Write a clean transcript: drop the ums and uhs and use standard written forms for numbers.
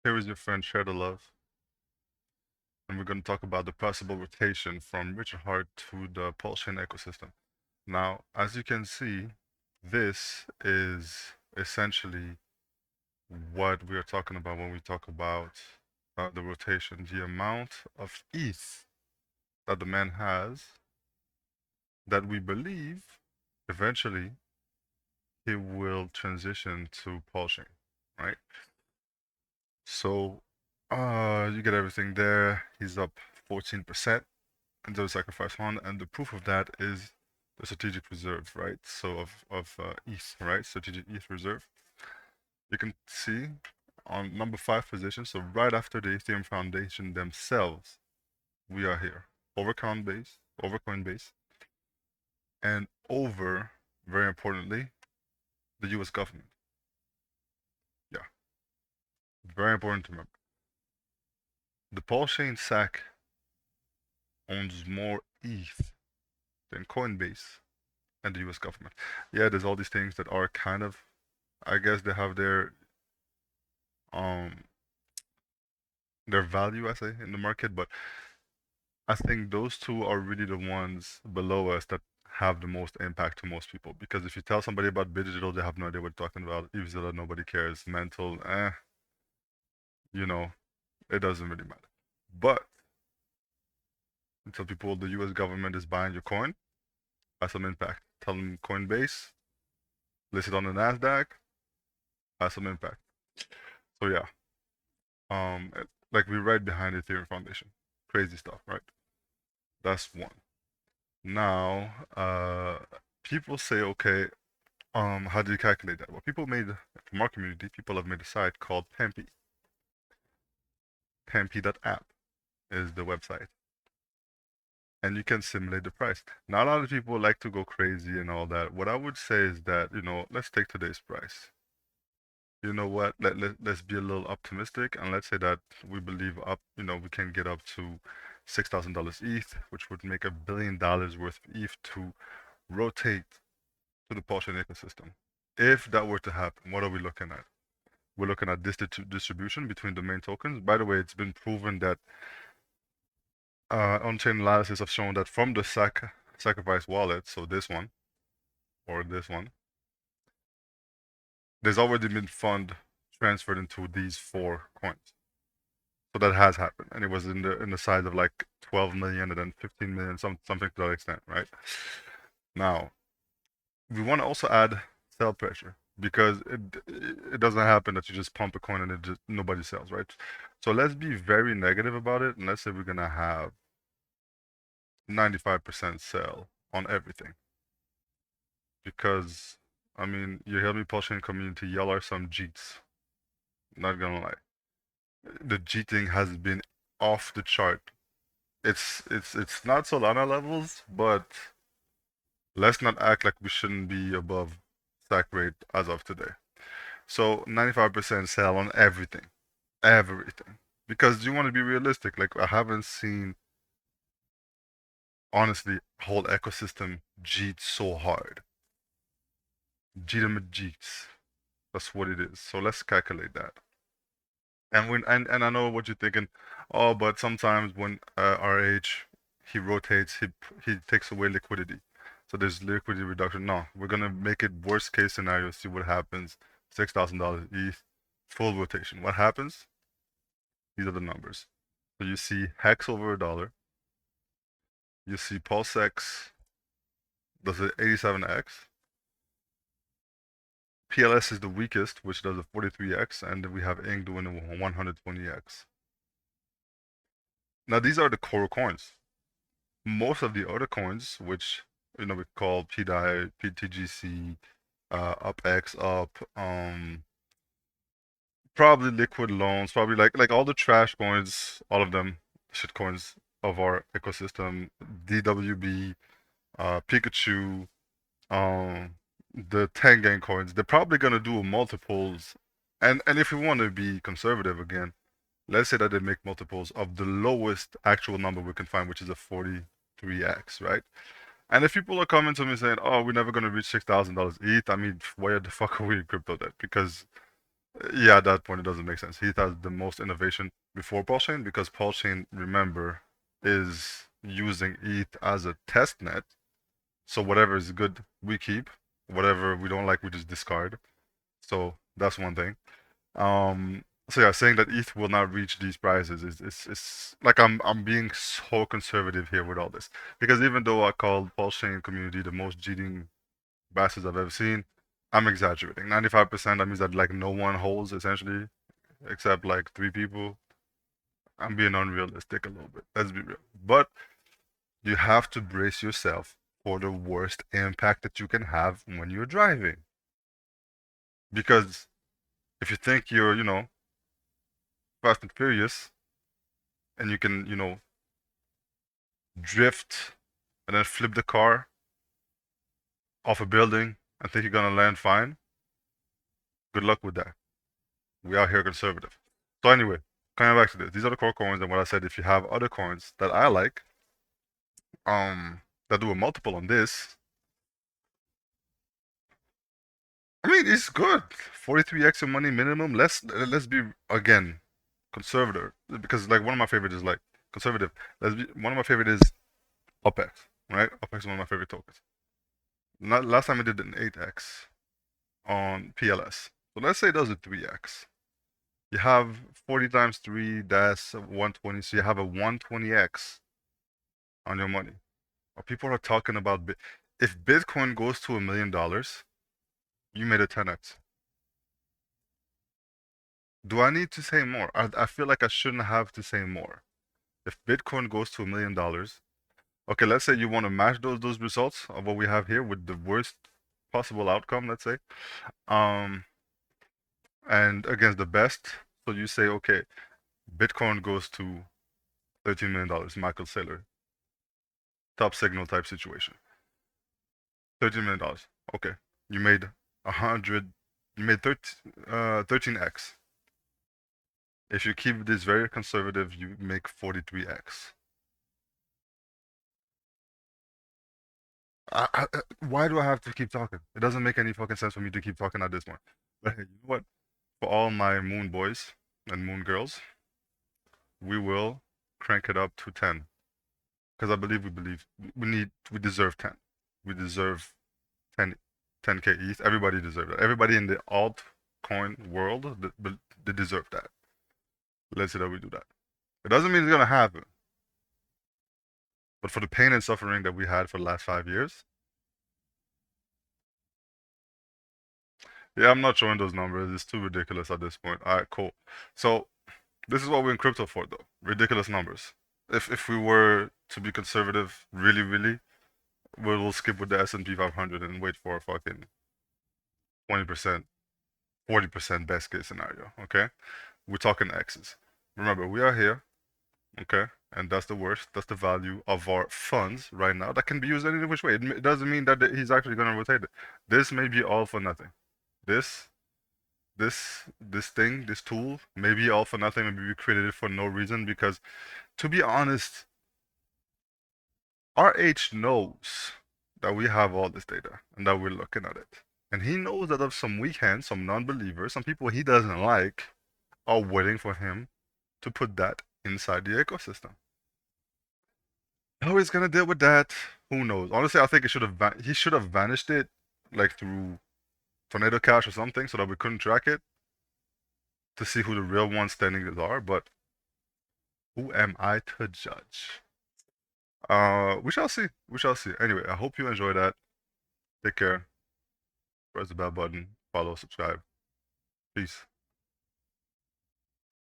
Here is your friend, Share the Love, and we're going to talk about the possible rotation from Richard Hart to the Pulsechain ecosystem. Now, as you can see, this is essentially what we are talking about when we talk about the rotation, the amount of ETH that the man has that we believe eventually he will transition to Pulsechain, right? So, you get everything there. He's up 14%. Into the sacrifice fund, and the proof of that is the strategic reserve, right? So of ETH, right? Strategic ETH reserve. You can see on number 5 position, so right after the Ethereum Foundation themselves, we are here. Over Coinbase, over Coinbase, and over, very importantly, the US government. Yeah, very important to remember. The Pulsechain SAC owns more ETH than Coinbase and the US government. Yeah, there's all these things that are kind of, I guess they have um their value, I say, in the market, but I think those two are really the ones below us that have the most impact to most people. Because if you tell somebody about digital, they have no idea what you're talking about. Evzilla, nobody cares. Mental, you know, it doesn't really matter. But tell people the US government is buying your coin, has some impact. Tell them Coinbase, listed on the NASDAQ, has some impact. So yeah, like we're right behind the Ethereum Foundation. Crazy stuff, right? That's one. Now, people say, okay, how do you calculate that? Well, people made, from our community, people have made a site called Pempy. Pempy.app is the website. And you can simulate the price. Now, a lot of people like to go crazy and all that. What I would say is that, let's take today's price. You know what? Let's be a little optimistic and let's say that we believe we can get up to $6,000 ETH, which would make $1 billion worth of ETH to rotate to the Porsche ecosystem. If that were to happen, what are we looking at? We're looking at this distribution between the main tokens. By the way, it's been proven that on-chain analysis have shown that from the sacrifice wallet, so this one or this one, there's already been fund transferred into these 4 coins. So that has happened, and it was in the size of like 12 million and then 15 million, something to that extent, right? Now, we want to also add sell pressure because it doesn't happen that you just pump a coin and it just nobody sells, right? So let's be very negative about it, and let's say we're gonna have 95% sell on everything because I mean you hear me pushing community, y'all are some cheats. Not gonna lie, the cheating has been off the chart. It's not Solana levels, but let's not act like we shouldn't be above stack rate as of today. So 95% sell on everything. Everything. Because you want to be realistic. Like I haven't seen honestly whole ecosystem cheat so hard. Cheat them cheats. That's what it is. So let's calculate that. And I know what you're thinking. Oh, but sometimes when RH he rotates, he takes away liquidity. So there's liquidity reduction. No, we're gonna make it worst case scenario. See what happens. $6,000 ETH, full rotation. What happens? These are the numbers. So you see hex over a dollar. You see PulseX does it 87x. PLS is the weakest, which does a 43x, and then we have Ink doing a 120x. Now these are the core coins. Most of the other coins, which we call PDI, PTGC, UpX, probably liquid loans, probably like all the trash coins, all of them shit coins of our ecosystem, DWB, Pikachu, the Tengen coins, they're probably gonna do multiples. And if we want to be conservative again, let's say that they make multiples of the lowest actual number we can find, which is a 43x, right? And if people are coming to me saying, "Oh, we're never gonna reach $6,000 ETH," I mean, where the fuck are we in crypto then? Because Yeah, at that point, it doesn't make sense. He has the most innovation before Pulsechain because Pulsechain, remember, is using ETH as a test net. So whatever is good, we keep. Whatever we don't like, we just discard. So that's one thing. So yeah, saying that ETH will not reach these prices is like I'm being so conservative here with all this because even though I called Pulsechain community the most cheating bastards I've ever seen, I'm exaggerating. 95%, that means that like no one holds essentially, except like three people. I'm being unrealistic a little bit. Let's be real. But you have to brace yourself for the worst impact that you can have when you're driving. Because if you think you're, fast and furious and you can, drift and then flip the car off a building and think you're gonna land fine, good luck with that. We are here conservative. So anyway, coming back to this, these are the core coins, and what I said, if you have other coins that I like, that do a multiple on this, I mean it's good. 43x of money minimum. Let's be again conservative because like one of my favorites is like conservative. One of my favorite is UpX, right? UpX is one of my favorite tokens. Last time I did an 8x on PLS. So let's say it does a 3x. You have 40 times 3, that's 120. So you have a 120x on your money. People are talking about if Bitcoin goes to $1 million, you made a 10x. Do I need to say more? I feel like I shouldn't have to say more. If Bitcoin goes to $1 million, okay, let's say you want to match those results of what we have here with the worst possible outcome, let's say, and against the best. So you say, okay, Bitcoin goes to $13 million, Michael Saylor, top signal type situation. $13 million. Okay, you made 100. You made 13x. If you keep this very conservative, you make 43x. Why do I have to keep talking? It doesn't make any fucking sense for me to keep talking at this point. But hey, you know what? For all my moon boys and moon girls, we will crank it up to 10. Because I believe we deserve 10. We deserve 10, 10k ETH. Everybody deserves that. Everybody in the altcoin world, they deserve that. Let's say that we do that. It doesn't mean it's gonna happen. But for the pain and suffering that we had for the last 5 years, yeah, I'm not showing those numbers. It's too ridiculous at this point. All right, cool. So this is what we're in crypto for, though. Ridiculous numbers. If we were to be conservative, really, we'll skip with the S&P 500 and wait for a fucking 20%, 40% best case scenario. Okay, we're talking X's. Remember, we are here. Okay, and that's the worst. That's the value of our funds right now. That can be used any which way. It doesn't mean that he's actually going to rotate it. This may be all for nothing. This this thing, this tool, maybe all for nothing. Maybe we created it for no reason because, to be honest, RH knows that we have all this data and that we're looking at it. And he knows that of some weak hands, some non-believers, some people he doesn't like, are waiting for him to put that inside the ecosystem. How he's gonna deal with that, who knows? Honestly, I think he should have vanished it, like through Tornado Cash or something, so that we couldn't track it to see who the real ones standing are. But who am I to judge? We shall see. We shall see. Anyway, I hope you enjoy that. Take care. Press the bell button. Follow, subscribe. Peace.